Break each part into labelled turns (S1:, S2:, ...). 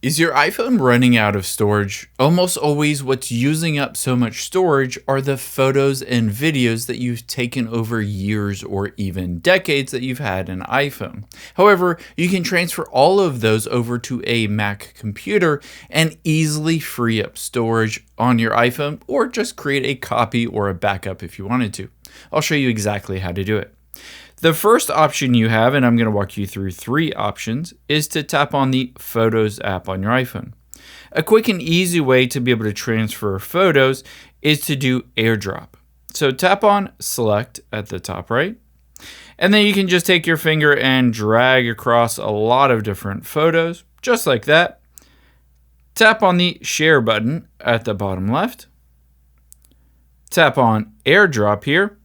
S1: Is your iPhone running out of storage? Almost always what's using up so much storage are the photos and videos that you've taken over years or even decades that you've had an iPhone. However, you can transfer all of those over to a Mac computer and easily free up storage on your iPhone, or just create a copy or a backup if you wanted to. I'll show you exactly how to do it. The first option you have, and I'm going to walk you through 3 options, is to tap on the Photos app on your iPhone. A quick and easy way to be able to transfer photos is to do AirDrop. So tap on Select at the top right, and then you can just take your finger and drag across a lot of different photos, just like that. Tap on the Share button at the bottom left. Tap on AirDrop here.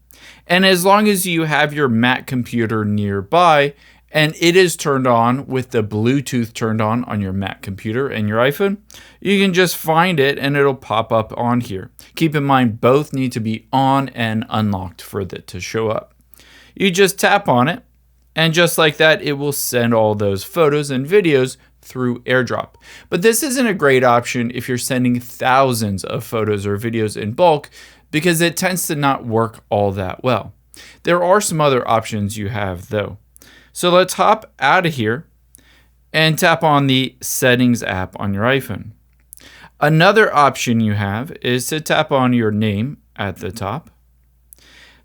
S1: And as long as you have your Mac computer nearby and it is turned on with the Bluetooth turned on your Mac computer and your iPhone, you can just find it and it'll pop up on here. Keep in mind, both need to be on and unlocked for it to show up. You just tap on it, and just like that, it will send all those photos and videos through AirDrop. But this isn't a great option if you're sending thousands of photos or videos in bulk, because it tends to not work all that well. There are some other options you have though. So let's hop out of here and tap on the Settings app on your iPhone. Another option you have is to tap on your name at the top.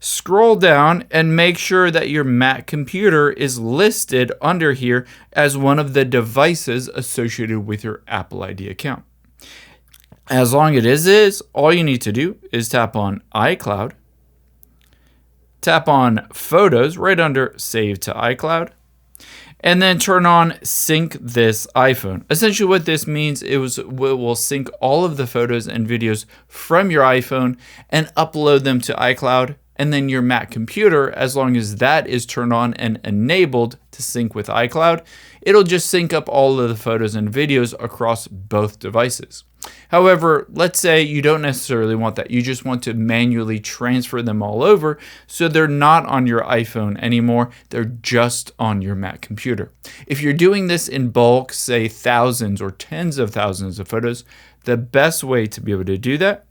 S1: Scroll down and make sure that your Mac computer is listed under here as one of the devices associated with your Apple ID account. As long as it is, all you need to do is tap on iCloud, tap on Photos right under Save to iCloud, and then turn on Sync this iPhone. Essentially what this means is it will sync all of the photos and videos from your iPhone and upload them to iCloud, and then your Mac computer, as long as that is turned on and enabled to sync with iCloud, it'll just sync up all of the photos and videos across both devices. However, let's say you don't necessarily want that. You just want to manually transfer them all over so they're not on your iPhone anymore. They're just on your Mac computer. If you're doing this in bulk, say thousands or tens of thousands of photos, the best way to be able to do that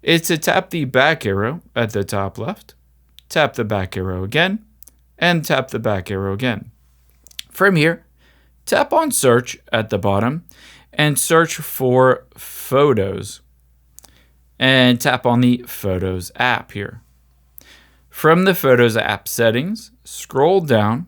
S1: is to tap the back arrow at the top left, tap the back arrow again, and tap the back arrow again. From here, tap on Search at the bottom and search for Photos, and tap on the Photos app here. From the Photos app settings, scroll down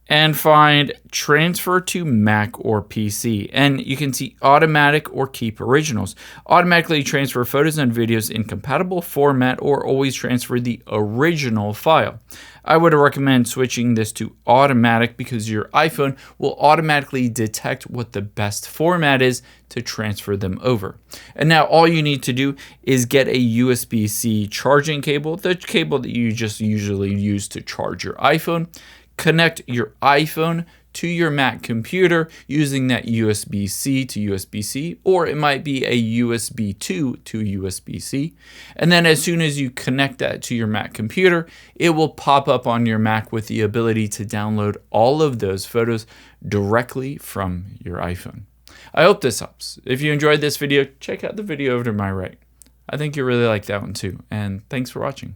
S1: and find Transfer to Mac or PC, and you can see Automatic or Keep Originals. Automatically transfer photos and videos in compatible format, or always transfer the original file. I would recommend switching this to Automatic because your iPhone will automatically detect what the best format is to transfer them over. And now all you need to do is get a USB-C charging cable, the cable that you just usually use to charge your iPhone. Connect your iPhone to your Mac computer using that USB-C to USB-C, or it might be a USB 2 to USB-C. And then as soon as you connect that to your Mac computer, it will pop up on your Mac with the ability to download all of those photos directly from your iPhone. I hope this helps. If you enjoyed this video, check out the video over to my right. I think you'll really like that one too. And thanks for watching.